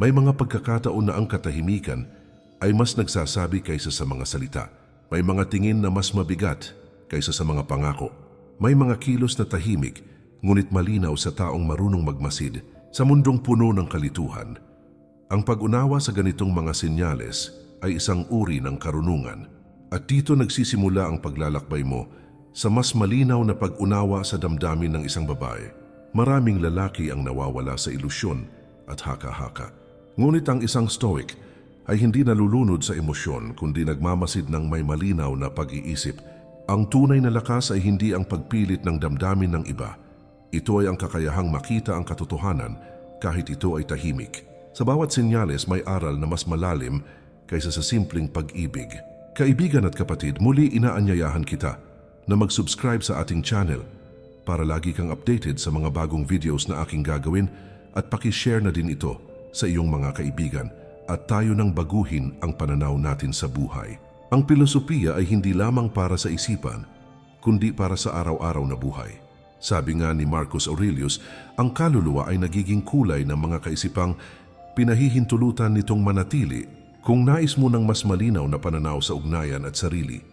May mga pagkakataon na ang katahimikan ay mas nagsasabi kaysa sa mga salita. May mga tingin na mas mabigat kaysa sa mga pangako. May mga kilos na tahimik, ngunit malinaw sa taong marunong magmasid sa mundong puno ng kalituhan. Ang pag-unawa sa ganitong mga senyales ay isang uri ng karunungan. At dito nagsisimula ang paglalakbay mo sa mas malinaw na pag-unawa sa damdamin ng isang babae. Maraming lalaki ang nawawala sa ilusyon at haka-haka. Ngunit ang isang stoic ay hindi nalulunod sa emosyon kundi nagmamasid ng may malinaw na pag-iisip. Ang tunay na lakas ay hindi ang pagpilit ng damdamin ng iba. Ito ay ang kakayahang makita ang katotohanan kahit ito ay tahimik. Sa bawat senyales may aral na mas malalim kaysa sa simpleng pag-ibig. Kaibigan at kapatid, muli inaanyayahan kita na mag-subscribe sa ating channel para lagi kang updated sa mga bagong videos na aking gagawin at paki-share na din ito sa iyong mga kaibigan at tayo nang baguhin ang pananaw natin sa buhay. Ang filosofiya ay hindi lamang para sa isipan, kundi para sa araw-araw na buhay. Sabi nga ni Marcus Aurelius, ang kaluluwa ay nagiging kulay ng mga kaisipang pinahihintulutan nitong manatili. Kung nais mo ng mas malinaw na pananaw sa ugnayan at sarili,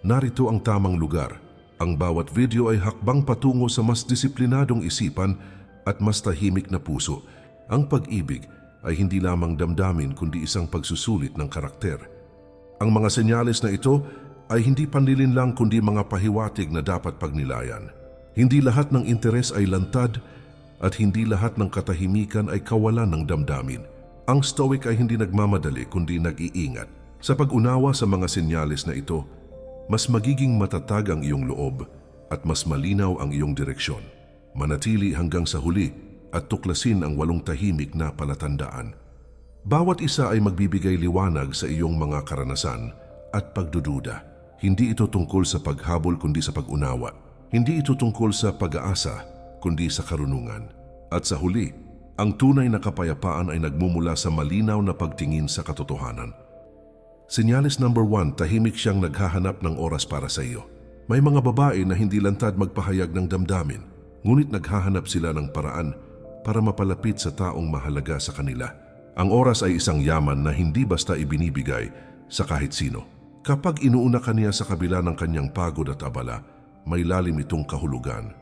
narito ang tamang lugar. Ang bawat video ay hakbang patungo sa mas disiplinadong isipan at mas tahimik na puso. Ang pag-ibig ay hindi lamang damdamin kundi isang pagsusulit ng karakter. Ang mga senyales na ito ay hindi panlilinlang kundi mga pahiwatig na dapat pagnilayan. Hindi lahat ng interes ay lantad at hindi lahat ng katahimikan ay kawalan ng damdamin. Ang stoic ay hindi nagmamadali kundi nag-iingat. Sa pag-unawa sa mga senyales na ito, mas magiging matatag ang iyong loob at mas malinaw ang iyong direksyon. Manatili hanggang sa huli at tuklasin ang 8 tahimik na palatandaan. Bawat isa ay magbibigay liwanag sa iyong mga karanasan at pagdududa. Hindi ito tungkol sa paghabol kundi sa pag-unawa. Hindi ito tungkol sa pag-aasa kundi sa karunungan. At sa huli, ang tunay na kapayapaan ay nagmumula sa malinaw na pagtingin sa katotohanan. Senyales number 1, tahimik siyang naghahanap ng oras para sa iyo. May mga babae na hindi lantad magpahayag ng damdamin, ngunit naghahanap sila ng paraan para mapalapit sa taong mahalaga sa kanila. Ang oras ay isang yaman na hindi basta ibinibigay sa kahit sino. Kapag inuuna ka niya sa kabila ng kanyang pagod at abala, may lalim itong kahulugan.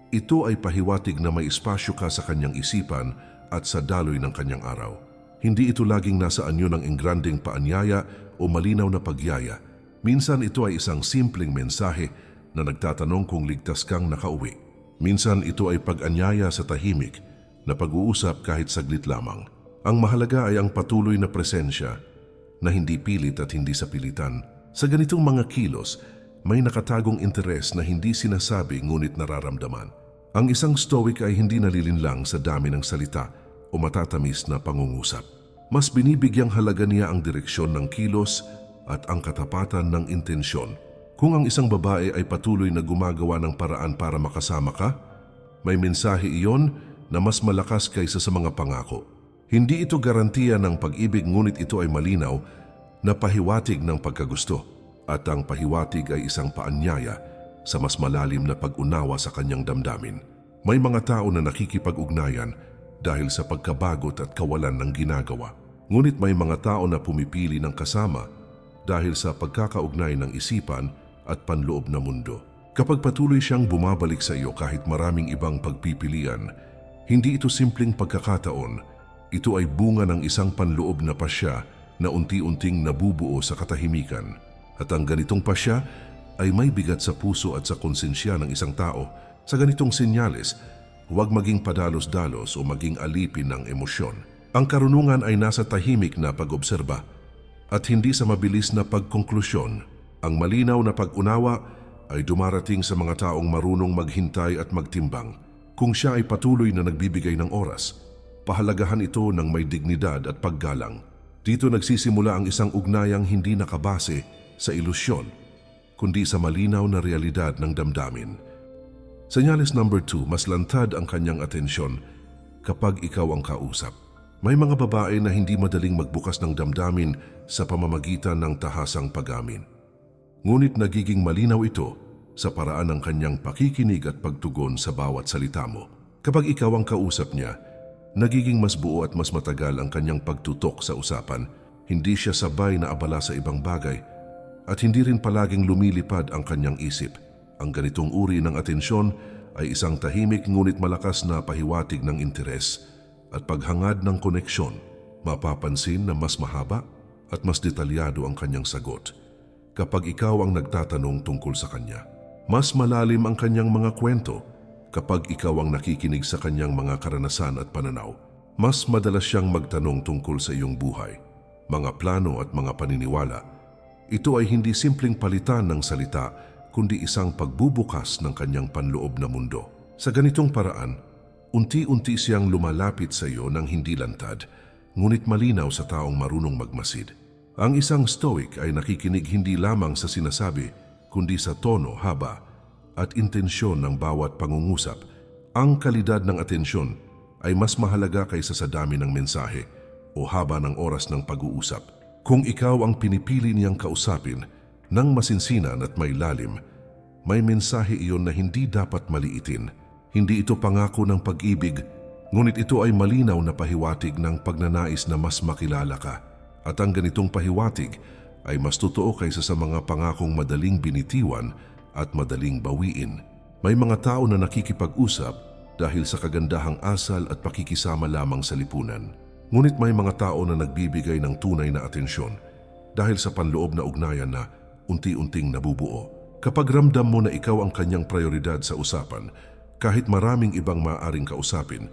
Ito ay pahiwatig na may espasyo ka sa kanyang isipan at sa daloy ng kanyang araw. Hindi ito laging nasa anyo ng engranding paanyaya o malinaw na pagyaya. Minsan ito ay isang simpleng mensahe na nagtatanong kung ligtas kang nakauwi. Minsan ito ay pag-anyaya sa tahimik na pag-uusap kahit saglit lamang. Ang mahalaga ay ang patuloy na presensya na hindi pilit at hindi sa pilitan. Sa ganitong mga kilos, may nakatagong interes na hindi sinasabi ngunit nararamdaman. Ang isang stoic ay hindi nalilinlang sa dami ng salita o matatamis na pangungusap. Mas binibigyang halaga niya ang direksyon ng kilos at ang katapatan ng intensyon. Kung ang isang babae ay patuloy na gumagawa ng paraan para makasama ka, may mensahe iyon na mas malakas kaysa sa mga pangako. Hindi ito garantiya ng pag-ibig ngunit ito ay malinaw na pahiwatig ng pagkagusto at ang pahiwatig ay isang paanyaya sa mas malalim na pag-unawa sa kanyang damdamin. May mga tao na nakikipag-ugnayan dahil sa pagkabagot at kawalan ng ginagawa. Ngunit may mga tao na pumipili ng kasama dahil sa pagkakaugnay ng isipan at panloob na mundo. Kapag patuloy siyang bumabalik sa iyo kahit maraming ibang pagpipilian, hindi ito simpleng pagkakataon. Ito ay bunga ng isang panloob na pasya na unti-unting nabubuo sa katahimikan. At ang ganitong pasya ay may bigat sa puso at sa konsensya ng isang tao. Sa ganitong senyales, huwag maging padalos-dalos o maging alipin ng emosyon. Ang karunungan ay nasa tahimik na pag-obserba at hindi sa mabilis na pagkonklusyon. Ang malinaw na pag-unawa ay dumarating sa mga taong marunong maghintay at magtimbang. Kung siya ay patuloy na nagbibigay ng oras, pahalagahan ito ng may dignidad at paggalang. Dito nagsisimula ang isang ugnayang hindi nakabase sa ilusyon, kundi sa malinaw na realidad ng damdamin. Senyales number 2, mas lantad ang kanyang atensyon kapag ikaw ang kausap. May mga babae na hindi madaling magbukas ng damdamin sa pamamagitan ng tahasang pag-amin. Ngunit nagiging malinaw ito sa paraan ng kanyang pakikinig at pagtugon sa bawat salita mo. Kapag ikaw ang kausap niya, Nagiging mas buo at mas matagal ang kanyang pagtutok sa usapan. Hindi siya sabay na abala sa ibang bagay at hindi rin palaging lumilipad ang kanyang isip. Ang ganitong uri ng atensyon ay isang tahimik ngunit malakas na pahiwatig ng interes at paghangad ng koneksyon. Mapapansin na mas mahaba at mas detalyado ang kanyang sagot kapag ikaw ang nagtatanong tungkol sa kanya. Mas malalim ang kanyang mga kwento kapag ikaw ang nakikinig sa kanyang mga karanasan at pananaw. Mas madalas siyang magtanong tungkol sa iyong buhay, mga plano at mga paniniwala. Ito ay hindi simpleng palitan ng salita, kundi isang pagbubukas ng kanyang panloob na mundo. Sa ganitong paraan, unti-unti siyang lumalapit sa iyo ng hindi lantad, ngunit malinaw sa taong marunong magmasid. Ang isang stoic ay nakikinig hindi lamang sa sinasabi, kundi sa tono, haba at intensyon ng bawat pangungusap. Ang kalidad ng atensyon ay mas mahalaga kaysa sa dami ng mensahe o haba ng oras ng pag-uusap. Kung ikaw ang pinipili niyang kausapin ng masinsinan at may lalim, may mensahe iyon na hindi dapat maliitin. Hindi ito pangako ng pag-ibig, ngunit ito ay malinaw na pahiwatig ng pagnanais na mas makilala ka. At ang ganitong pahiwatig ay mas totoo kaysa sa mga pangakong madaling binitiwan at madaling bawiin. May mga tao na nakikipag-usap dahil sa kagandahang asal at pakikisama lamang sa lipunan. Ngunit may mga tao na nagbibigay ng tunay na atensyon dahil sa panloob na ugnayan na unti-unting nabubuo. Kapag ramdam mo na ikaw ang kanyang prioridad sa usapan, kahit maraming ibang maaaring kausapin,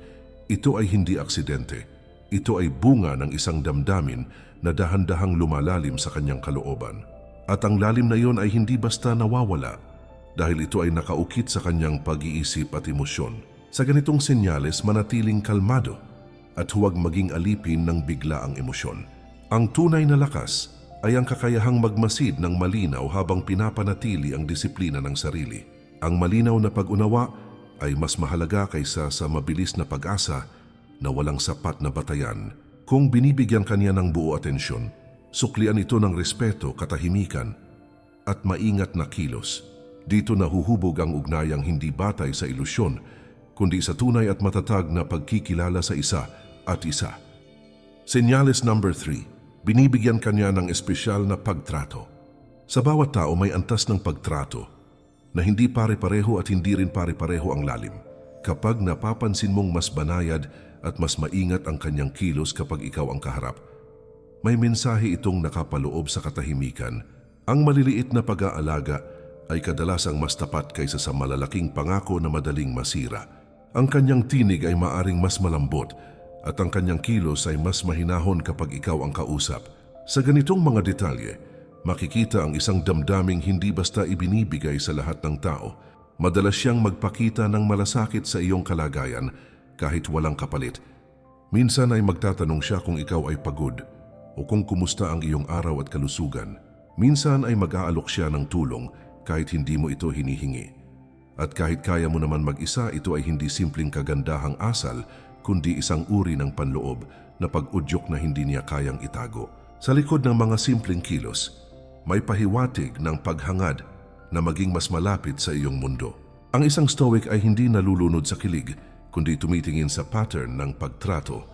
ito ay hindi aksidente. Ito ay bunga ng isang damdamin na dahan-dahang lumalalim sa kanyang kalooban. At ang lalim na iyon ay hindi basta nawawala dahil ito ay nakaukit sa kanyang pag-iisip at emosyon. Sa ganitong senyales, manatiling kalmado at huwag maging alipin ng biglaang emosyon. Ang tunay na lakas ay ang kakayahang magmasid ng malinaw habang pinapanatili ang disiplina ng sarili. Ang malinaw na pag-unawa ay mas mahalaga kaysa sa mabilis na pag-asa na walang sapat na batayan. Kung binibigyan kanya ng buo atensyon, suklian ito ng respeto, katahimikan at maingat na kilos. Dito nahuhubog ang ugnayang hindi batay sa ilusyon, kundi sa tunay at matatag na pagkikilala sa isa at isa. Senyales number 3, binibigyan kanya ng espesyal na pagtrato. Sa bawat tao may antas ng pagtrato na hindi pare-pareho at hindi rin pare-pareho ang lalim. Kapag napapansin mong mas banayad at mas maingat ang kanyang kilos kapag ikaw ang kaharap, may mensahe itong nakapaloob sa katahimikan. Ang maliliit na pag-aalaga ay kadalasang mas tapat kaysa sa malalaking pangako na madaling masira. Ang kanyang tinig ay maaring mas malambot at ang kanyang kilos ay mas mahinahon kapag ikaw ang kausap. Sa ganitong mga detalye, makikita ang isang damdaming hindi basta ibinibigay sa lahat ng tao. Madalas siyang magpakita ng malasakit sa iyong kalagayan kahit walang kapalit. Minsan ay magtatanong siya kung ikaw ay pagod o kung kumusta ang iyong araw at kalusugan. Minsan ay mag-aalok siya ng tulong kahit hindi mo ito hinihingi. At kahit kaya mo naman mag-isa, ito ay hindi simpleng kagandahang asal, kundi isang uri ng panloob na pag-udyok na hindi niya kayang itago. Sa likod ng mga simpleng kilos, may pahiwatig ng paghangad na maging mas malapit sa iyong mundo. Ang isang stoic ay hindi nalulunod sa kilig, kundi tumitingin sa pattern ng pagtrato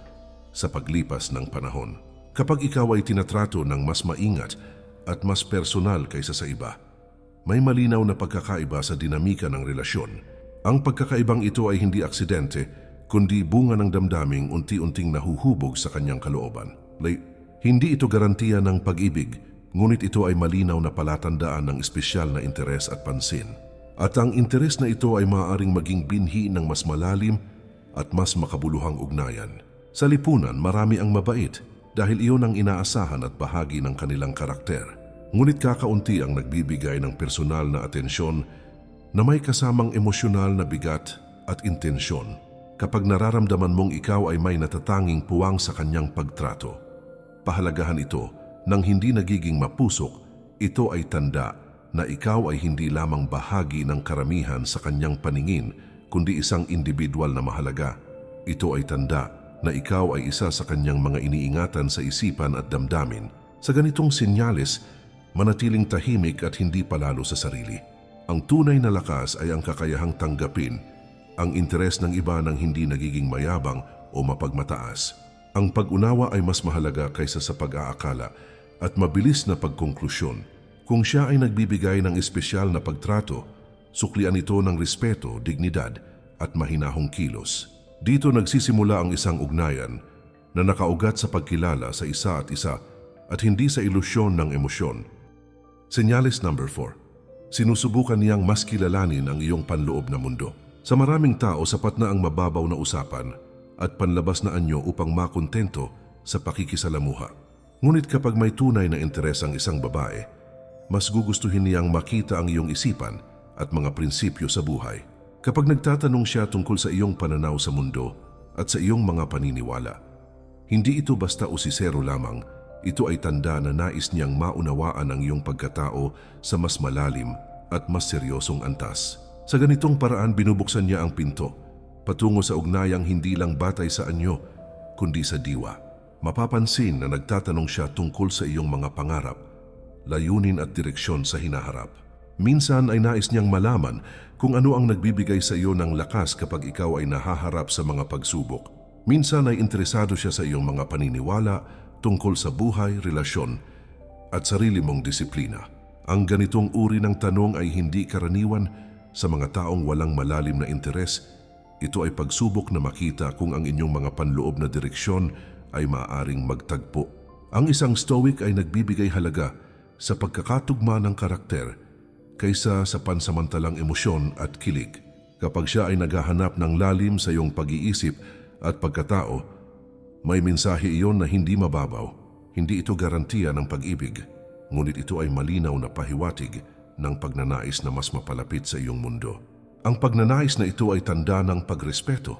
sa paglipas ng panahon. Kapag ikaw ay tinatrato ng mas maingat at mas personal kaysa sa iba, may malinaw na pagkakaiba sa dinamika ng relasyon. Ang pagkakaibang ito ay hindi aksidente, kundi bunga ng damdaming unti-unting nahuhubog sa kanyang kalooban. Hindi ito garantiya ng pag-ibig, ngunit ito ay malinaw na palatandaan ng espesyal na interes at pansin. At ang interes na ito ay maaaring maging binhi ng mas malalim at mas makabuluhang ugnayan. Sa lipunan, marami ang mabait dahil iyon ang inaasahan at bahagi ng kanilang karakter. Ngunit kakaunti ang nagbibigay ng personal na atensyon na may kasamang emosyonal na bigat at intensyon. Kapag nararamdaman mong ikaw ay may natatanging puwang sa kanyang pagtrato, pahalagahan ito nang hindi nagiging mapusok. Ito ay tanda na ikaw ay hindi lamang bahagi ng karamihan sa kanyang paningin, kundi isang individual na mahalaga. Ito ay tanda na ikaw ay isa sa kanyang mga iniingatan sa isipan at damdamin. Sa ganitong senyales, manatiling tahimik at hindi palalo sa sarili. Ang tunay na lakas ay ang kakayahang tanggapin ang interes ng iba nang hindi nagiging mayabang o mapagmataas. Ang pag-unawa ay mas mahalaga kaysa sa pag-aakala at mabilis na pagkonklusyon. Kung siya ay nagbibigay ng espesyal na pagtrato, suklian ito ng respeto, dignidad at mahinahong kilos. Dito nagsisimula ang isang ugnayan na nakaugat sa pagkilala sa isa at hindi sa ilusyon ng emosyon. Senyales number 4. Sinusubukan niyang mas kilalanin ang iyong panloob na mundo. Sa maraming tao, sapat na ang mababaw na usapan at panlabas na anyo upang makontento sa pakikisalamuha. Ngunit kapag may tunay na interes ang isang babae, mas gugustuhin niyang makita ang iyong isipan at mga prinsipyo sa buhay. Kapag nagtatanong siya tungkol sa iyong pananaw sa mundo at sa iyong mga paniniwala, hindi ito basta usisero lamang. Ito ay tanda na nais niyang maunawaan ang iyong pagkatao sa mas malalim at mas seryosong antas. Sa ganitong paraan, binubuksan niya ang pinto patungo sa ugnayang hindi lang batay sa anyo, kundi sa diwa. Mapapansin na nagtatanong siya tungkol sa iyong mga pangarap, layunin at direksyon sa hinaharap. Minsan ay nais niyang malaman kung ano ang nagbibigay sa iyo ng lakas kapag ikaw ay nahaharap sa mga pagsubok. Minsan ay interesado siya sa iyong mga paniniwala tungkol sa buhay, relasyon at sarili mong disiplina. Ang ganitong uri ng tanong ay hindi karaniwan sa mga taong walang malalim na interes. Ito ay pagsubok na makita kung ang inyong mga panloob na direksyon ay maaaring magtagpo. Ang isang stoic ay nagbibigay halaga sa pagkakatugma ng karakter kaysa sa pansamantalang emosyon at kilig. Kapag siya ay naghahanap ng lalim sa iyong pag-iisip at pagkatao, may mensahe iyon na hindi mababaw. Hindi ito garantiya ng pag-ibig, ngunit ito ay malinaw na pahiwatig ng pagnanais na mas mapalapit sa iyong mundo. Ang pagnanais na ito ay tanda ng pagrespeto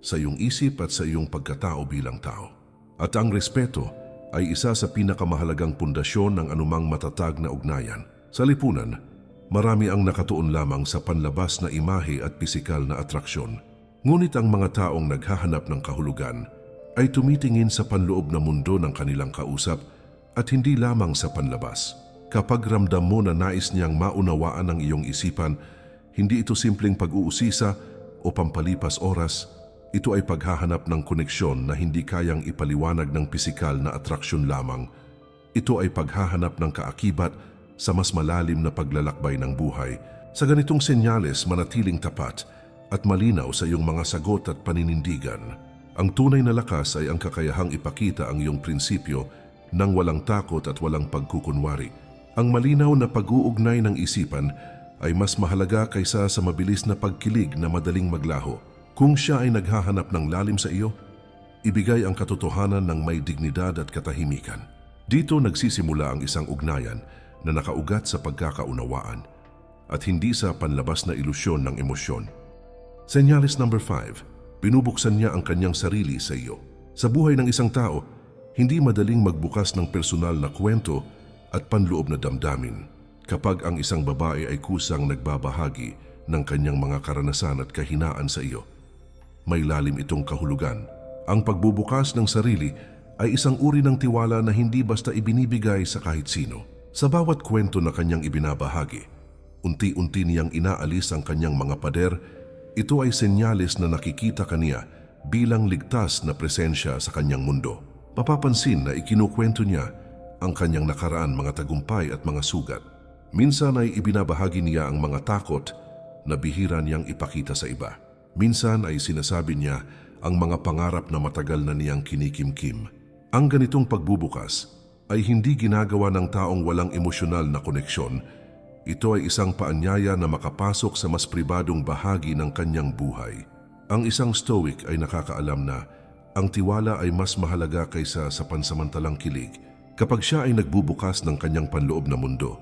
sa iyong isip at sa iyong pagkatao bilang tao. At ang respeto ay isa sa pinakamahalagang pundasyon ng anumang matatag na ugnayan. Sa lipunan, marami ang nakatuon lamang sa panlabas na imahe at pisikal na atraksyon. Ngunit ang mga taong naghahanap ng kahulugan ay tumitingin sa panloob na mundo ng kanilang kausap at hindi lamang sa panlabas. Kapag ramdam mo na nais niyang maunawaan ang iyong isipan, hindi ito simpleng pag-uusisa o pampalipas oras. Ito ay paghahanap ng koneksyon na hindi kayang ipaliwanag ng pisikal na atraksyon lamang. Ito ay paghahanap ng kaakibat sa mas malalim na paglalakbay ng buhay. Sa ganitong senyales, manatiling tapat at malinaw sa iyong mga sagot at paninindigan. Ang tunay na lakas ay ang kakayahang ipakita ang iyong prinsipyo nang walang takot at walang pagkukunwari. Ang malinaw na pag-uugnay ng isipan ay mas mahalaga kaysa sa mabilis na pagkilig na madaling maglaho. Kung siya ay naghahanap ng lalim sa iyo, ibigay ang katotohanan ng may dignidad at katahimikan. Dito nagsisimula ang isang ugnayan na nakaugat sa pagkakaunawaan at hindi sa panlabas na ilusyon ng emosyon. Senyales number 5. Binubuksan niya ang kanyang sarili sa iyo. Sa buhay ng isang tao, hindi madaling magbukas ng personal na kwento at panloob na damdamin kapag ang isang babae ay kusang nagbabahagi ng kanyang mga karanasan at kahinaan sa iyo. May lalim itong kahulugan. Ang pagbubukas ng sarili ay isang uri ng tiwala na hindi basta ibinibigay sa kahit sino. Sa bawat kwento na kanyang ibinabahagi, unti-unti niyang inaalis ang kanyang mga pader. Ito ay senyales na nakikita kaniya bilang ligtas na presensya sa kanyang mundo. Mapapansin na ikinukwento niya ang kanyang nakaraan, mga tagumpay at mga sugat. Minsan ay ibinabahagi niya ang mga takot na bihira niyang ipakita sa iba. Minsan ay sinasabi niya ang mga pangarap na matagal na niyang kinikimkim. Ang ganitong pagbubukas ay hindi ginagawa ng taong walang emosyonal na koneksyon. Ito ay isang paanyaya na makapasok sa mas pribadong bahagi ng kanyang buhay. Ang isang stoic ay nakakaalam na ang tiwala ay mas mahalaga kaysa sa pansamantalang kilig. Kapag siya ay nagbubukas ng kanyang panloob na mundo,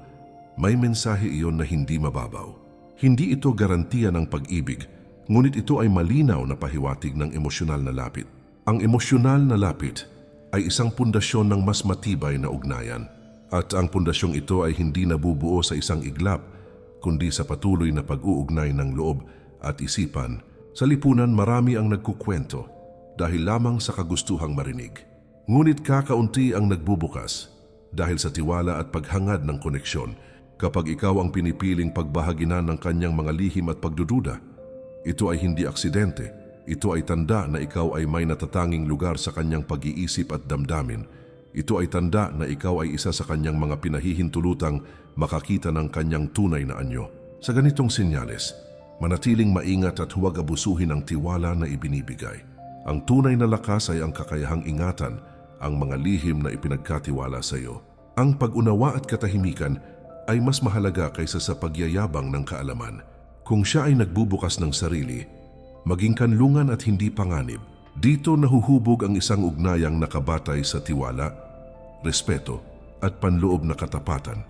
may mensahe iyon na hindi mababaw. Hindi ito garantiya ng pag-ibig, ngunit ito ay malinaw na pahiwatig ng emosyonal na lapit. Ang emosyonal na lapit ay isang pundasyon ng mas matibay na ugnayan. At ang pundasyong ito ay hindi nabubuo sa isang iglap, kundi sa patuloy na pag-uugnay ng loob at isipan. Sa lipunan, marami ang nagkukwento dahil lamang sa kagustuhang marinig. Ngunit kakaunti ang nagbubukas dahil sa tiwala at paghangad ng koneksyon. Kapag ikaw ang pinipiling pagbahaginan ng kanyang mga lihim at pagdududa, ito ay hindi aksidente. Ito ay tanda na ikaw ay may natatanging lugar sa kanyang pag-iisip at damdamin. Ito ay tanda na ikaw ay isa sa kanyang mga pinahihintulutang makakita ng kanyang tunay na anyo. Sa ganitong senyales, manatiling maingat at huwag abusuhin ang tiwala na ibinibigay. Ang tunay na lakas ay ang kakayahang ingatan ang mga lihim na ipinagkatiwala sa iyo. Ang pag-unawa at katahimikan ay mas mahalaga kaysa sa pagyayabang ng kaalaman. Kung siya ay nagbubukas ng sarili, maging kanlungan at hindi panganib, dito nahuhubog ang isang ugnayang nakabatay sa tiwala, respeto at panloob na katapatan.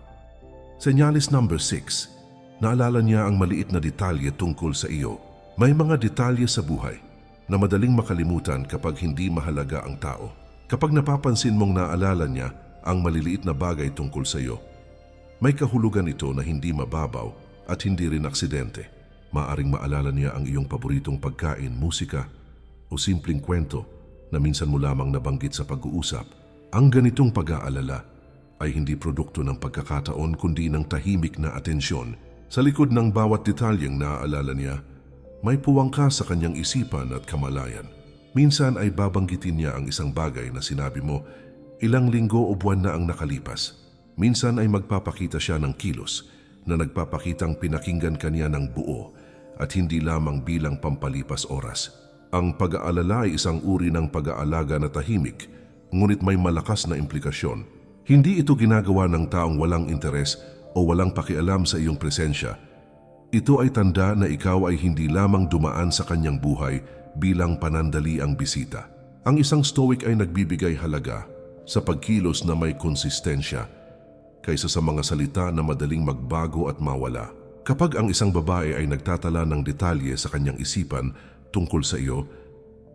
Senyales number 6. Naalala niya ang maliit na detalye tungkol sa iyo. May mga detalye sa buhay na madaling makalimutan kapag hindi mahalaga ang tao. Kapag napapansin mong naalala niya ang maliliit na bagay tungkol sa iyo, may kahulugan ito na hindi mababaw at hindi rin aksidente. Maaring maalala niya ang iyong paboritong pagkain, musika o simpleng kwento na minsan mo lamang nabanggit sa pag-uusap. Ang ganitong pag-aalala ay hindi produkto ng pagkakataon kundi ng tahimik na atensyon. Sa likod ng bawat detalyeng naaalala niya, may puwangka sa kanyang isipan at kamalayan. Minsan ay babanggitin niya ang isang bagay na sinabi mo ilang linggo o buwan na ang nakalipas. Minsan ay magpapakita siya ng kilos na nagpapakitang pinakinggan kanya ng buo at hindi lamang bilang pampalipas oras. Ang pag-aalala ay isang uri ng pag-aalaga na tahimik, ngunit may malakas na implikasyon. Hindi ito ginagawa ng taong walang interes o walang pakialam sa iyong presensya. Ito ay tanda na ikaw ay hindi lamang dumaan sa kanyang buhay bilang panandali ang bisita. Ang isang stoic ay nagbibigay halaga sa pagkilos na may konsistensya kaysa sa mga salita na madaling magbago at mawala. Kapag ang isang babae ay nagtatala ng detalye sa kanyang isipan tungkol sa iyo,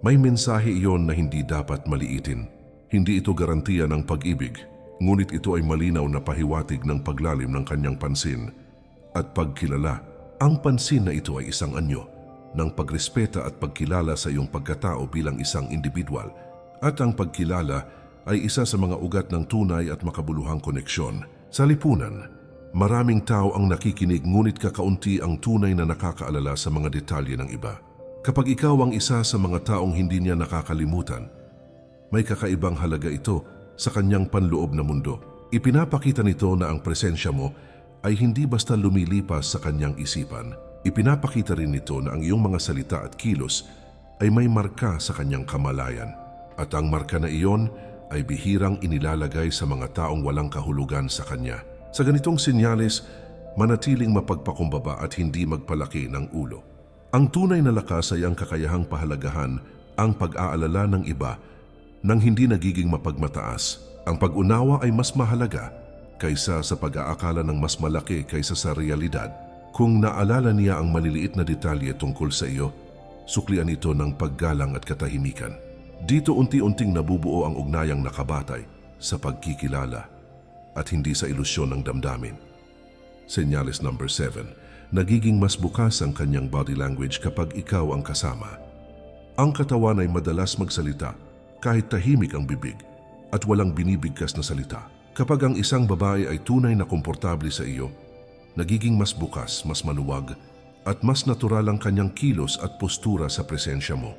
may mensahe iyon na hindi dapat maliitin. Hindi ito garantiya ng pag-ibig, ngunit ito ay malinaw na pahiwatig ng paglalim ng kanyang pansin at pagkilala. Ang pansin na ito ay isang anyo ng pagrespeta at pagkilala sa iyong pagkatao bilang isang individual, at ang pagkilala ay isa sa mga ugat ng tunay at makabuluhang koneksyon. Sa lipunan, maraming tao ang nakikinig ngunit kakaunti ang tunay na nakakaalala sa mga detalye ng iba. Kapag ikaw ang isa sa mga taong hindi niya nakakalimutan, may kakaibang halaga ito sa kanyang panloob na mundo. Ipinapakita nito na ang presensya mo ay hindi basta lumilipas sa kanyang isipan. Ipinapakita rin nito na ang iyong mga salita at kilos ay may marka sa kanyang kamalayan. At ang marka na iyon ay bihirang inilalagay sa mga taong walang kahulugan sa kanya. Sa ganitong senyales, manatiling mapagpakumbaba at hindi magpalaki ng ulo. Ang tunay na lakas ay ang kakayahang pahalagahan ang pag-aalala ng iba nang hindi nagiging mapagmataas. Ang pag-unawa ay mas mahalaga kaysa sa pag-aakala ng mas malaki kaysa sa realidad. Kung naalala niya ang maliliit na detalye tungkol sa iyo, suklian ito ng paggalang at katahimikan. Dito unti-unting nabubuo ang ugnayang nakabatay sa pagkikilala at hindi sa ilusyon ng damdamin. Senyales number 7. Nagiging mas bukas ang kanyang body language kapag ikaw ang kasama. Ang katawan ay madalas magsalita kahit tahimik ang bibig at walang binibigkas na salita. Kapag ang isang babae ay tunay na komportable sa iyo, nagiging mas bukas, mas maluwag at mas natural ang kanyang kilos at postura sa presensya mo.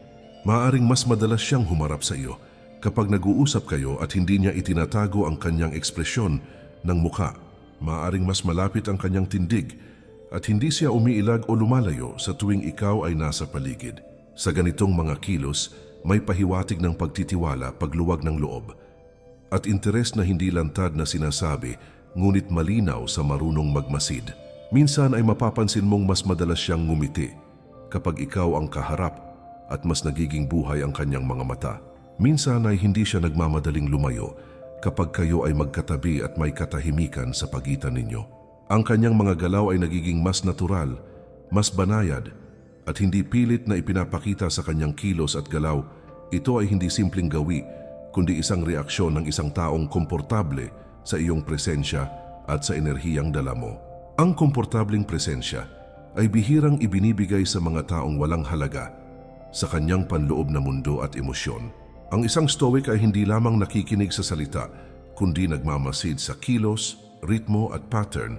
Maaring mas madalas siyang humarap sa iyo kapag nag-uusap kayo at hindi niya itinatago ang kanyang ekspresyon ng mukha. Maaring mas malapit ang kanyang tindig at hindi siya umiilag o lumalayo sa tuwing ikaw ay nasa paligid. Sa ganitong mga kilos, may pahiwatig ng pagtitiwala, pagluwag ng loob at interes na hindi lantad na sinasabi ngunit malinaw sa marunong magmasid. Minsan ay mapapansin mong mas madalas siyang ngumiti kapag ikaw ang kaharap at mas nagiging buhay ang kanyang mga mata. Minsan ay hindi siya nagmamadaling lumayo kapag kayo ay magkatabi at may katahimikan sa pagitan ninyo. Ang kanyang mga galaw ay nagiging mas natural, mas banayad, at hindi pilit na ipinapakita sa kanyang kilos at galaw. Ito ay hindi simpleng gawi, kundi isang reaksyon ng isang taong komportable sa iyong presensya at sa enerhiyang dala mo. Ang komportableng presensya ay bihirang ibinibigay sa mga taong walang halaga sa kanyang panloob na mundo at emosyon. Ang isang stoic ay hindi lamang nakikinig sa salita, kundi nagmamasid sa kilos, ritmo at pattern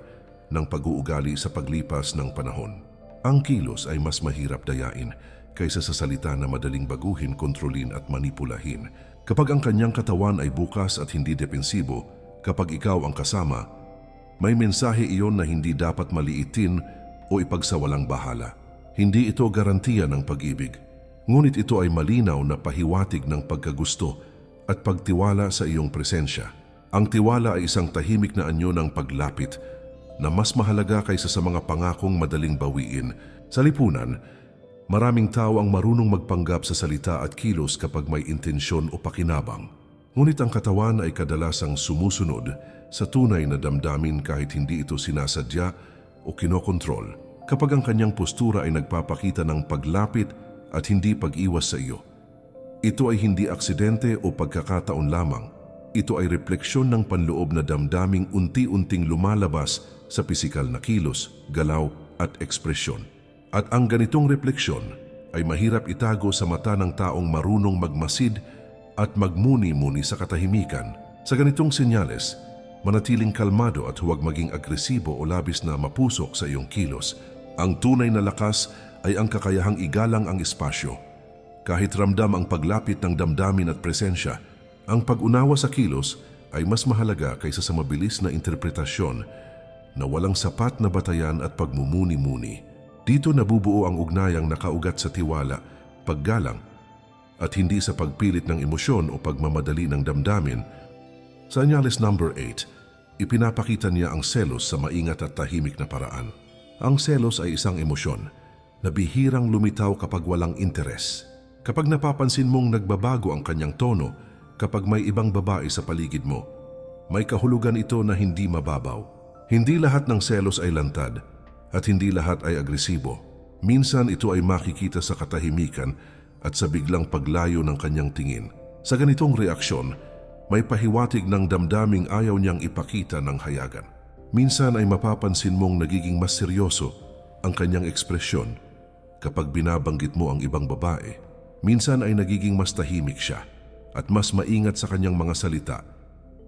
ng pag-uugali sa paglipas ng panahon. Ang kilos ay mas mahirap dayain kaysa sa salita na madaling baguhin, kontrolin at manipulahin. Kapag ang kanyang katawan ay bukas at hindi depensibo, kapag ikaw ang kasama, may mensahe iyon na hindi dapat maliitin o ipagsawalang bahala. Hindi ito garantiya ng pag-ibig, ngunit ito ay malinaw na pahiwatig ng pagkagusto at pagtiwala sa iyong presensya. Ang tiwala ay isang tahimik na anyo ng paglapit na mas mahalaga kaysa sa mga pangakong madaling bawiin. Sa lipunan, maraming tao ang marunong magpanggap sa salita at kilos kapag may intensyon o pakinabang. Ngunit ang katawan ay kadalasang sumusunod sa tunay na damdamin kahit hindi ito sinasadya o kinokontrol. Kapag ang kanyang postura ay nagpapakita ng paglapit at hindi pag-iwas sa iyo, ito ay hindi aksidente o pagkakataon lamang. Ito ay refleksyon ng panloob na damdaming unti-unting lumalabas sa pisikal na kilos, galaw at ekspresyon. At ang ganitong refleksyon ay mahirap itago sa mata ng taong marunong magmasid at magmuni-muni sa katahimikan. Sa ganitong senyales, manatiling kalmado at huwag maging agresibo o labis na mapusok sa iyong kilos. Ang tunay na lakas ay ang kakayahang igalang ang espasyo. Kahit ramdam ang paglapit ng damdamin at presensya, ang pag-unawa sa kilos ay mas mahalaga kaysa sa mabilis na interpretasyon na walang sapat na batayan at pagmumuni-muni. Dito nabubuo ang ugnayang nakaugat sa tiwala, paggalang, at hindi sa pagpilit ng emosyon o pagmamadali ng damdamin. Sa senyales number 8, ipinapakita niya ang selos sa maingat at tahimik na paraan. Ang selos ay isang emosyon na bihirang lumitaw kapag walang interes. Kapag napapansin mong nagbabago ang kanyang tono, kapag may ibang babae sa paligid mo, may kahulugan ito na hindi mababaw. Hindi lahat ng selos ay lantad at hindi lahat ay agresibo. Minsan ito ay makikita sa katahimikan at sa biglang paglayo ng kanyang tingin. Sa ganitong reaksyon, may pahiwatig ng damdaming ayaw niyang ipakita ng hayagan. Minsan ay mapapansin mong nagiging mas seryoso ang kanyang ekspresyon kapag binabanggit mo ang ibang babae. Minsan ay nagiging mas tahimik siya at mas maingat sa kanyang mga salita.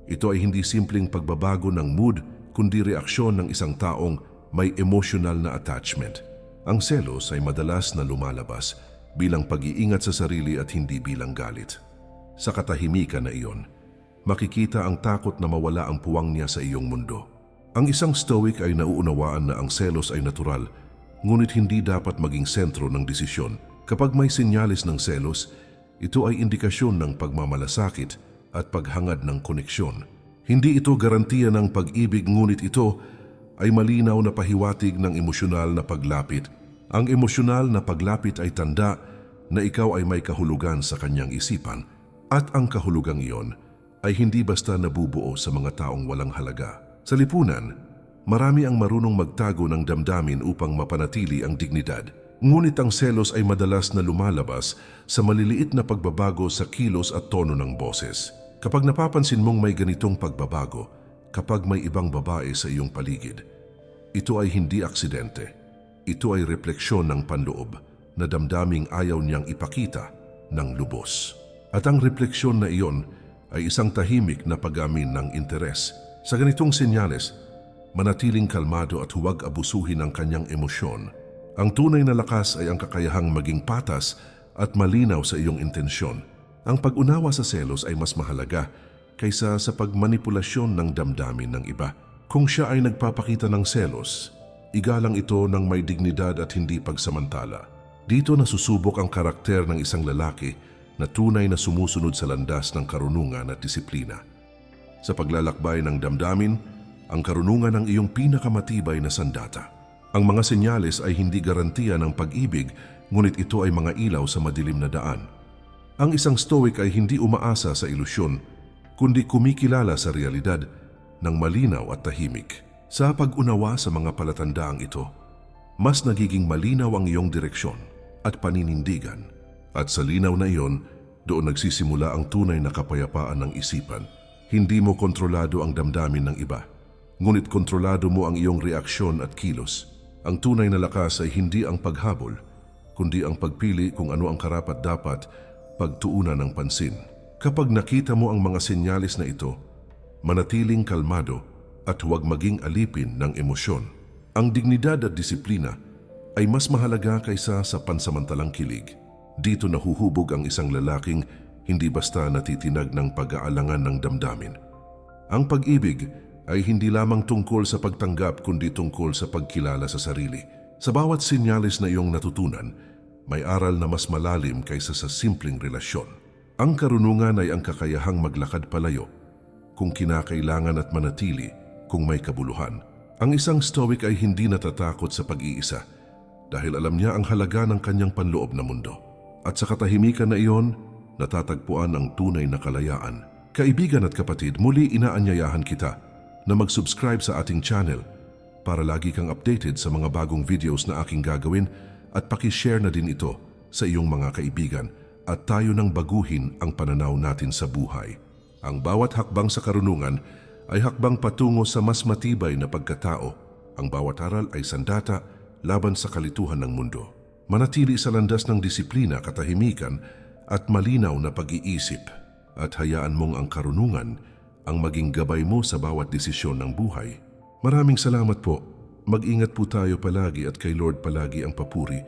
Ito ay hindi simpleng pagbabago ng mood, kundi reaksyon ng isang taong may emotional na attachment. Ang selos ay madalas na lumalabas bilang pag-iingat sa sarili at hindi bilang galit. Sa katahimikan na iyon, makikita ang takot na mawala ang puwang niya sa iyong mundo. Ang isang stoic ay nauunawaan na ang selos ay natural, ngunit hindi dapat maging sentro ng desisyon. Kapag may senyales ng selos, ito ay indikasyon ng pagmamalasakit at paghangad ng koneksyon. Hindi ito garantiya ng pag-ibig, ngunit ito ay malinaw na pahiwatig ng emosyonal na paglapit. Ang emosyonal na paglapit ay tanda na ikaw ay may kahulugan sa kanyang isipan, at ang kahulugang iyon ay hindi basta nabubuo sa mga taong walang halaga. Sa lipunan, marami ang marunong magtago ng damdamin upang mapanatili ang dignidad. Ngunit ang selos ay madalas na lumalabas sa maliliit na pagbabago sa kilos at tono ng boses. Kapag napapansin mong may ganitong pagbabago, kapag may ibang babae sa iyong paligid, ito ay hindi aksidente. Ito ay refleksyon ng panloob na damdaming ayaw niyang ipakita ng lubos. At ang refleksyon na iyon ay isang tahimik na pag-amin ng interes. Sa ganitong senyales, manatiling kalmado at huwag abusuhin ang kanyang emosyon. Ang tunay na lakas ay ang kakayahang maging patas at malinaw sa iyong intensyon. Ang pag-unawa sa selos ay mas mahalaga kaysa sa pagmanipulasyon ng damdamin ng iba. Kung siya ay nagpapakita ng selos, igalang ito ng may dignidad at hindi pagsamantala. Dito nasusubok ang karakter ng isang lalaki na tunay na sumusunod sa landas ng karunungan at disiplina. Sa paglalakbay ng damdamin, ang karunungan ang iyong pinakamatibay na sandata. Ang mga senyales ay hindi garantiya ng pag-ibig, ngunit ito ay mga ilaw sa madilim na daan. Ang isang stoic ay hindi umaasa sa ilusyon, kundi kumikilala sa realidad ng malinaw at tahimik. Sa pag-unawa sa mga palatandaang ito, mas nagiging malinaw ang iyong direksyon at paninindigan. At sa linaw na iyon, doon nagsisimula ang tunay na kapayapaan ng isipan. Hindi mo kontrolado ang damdamin ng iba, ngunit kontrolado mo ang iyong reaksyon at kilos. Ang tunay na lakas ay hindi ang paghabol, kundi ang pagpili kung ano ang karapat-dapat pagtuunan ng pansin. Kapag nakita mo ang mga senyales na ito, manatiling kalmado at huwag maging alipin ng emosyon. Ang dignidad at disiplina ay mas mahalaga kaysa sa pansamantalang kilig. Dito nahuhubog ang isang lalaking hindi basta natitinag ng pag-aalangan ng damdamin. Ang pag-ibig ay hindi lamang tungkol sa pagtanggap kundi tungkol sa pagkilala sa sarili. Sa bawat senyales na iyong natutunan, may aral na mas malalim kaysa sa simpleng relasyon. Ang karunungan ay ang kakayahang maglakad palayo kung kinakailangan at manatili kung may kabuluhan. Ang isang stoic ay hindi natatakot sa pag-iisa dahil alam niya ang halaga ng kanyang panloob na mundo. At sa katahimikan na iyon, natatagpuan ang tunay na kalayaan. Kaibigan at kapatid, muli inaanyayahan kita na mag-subscribe sa ating channel para lagi kang updated sa mga bagong videos na aking gagawin at pakishare na din ito sa iyong mga kaibigan at tayo nang baguhin ang pananaw natin sa buhay. Ang bawat hakbang sa karunungan ay hakbang patungo sa mas matibay na pagkatao. Ang bawat aral ay sandata laban sa kalituhan ng mundo. Manatili sa landas ng disiplina, katahimikan at malinaw na pag-iisip. At hayaan mong ang karunungan ang maging gabay mo sa bawat desisyon ng buhay. Maraming salamat po. Mag-ingat po tayo palagi at kay Lord palagi ang papuri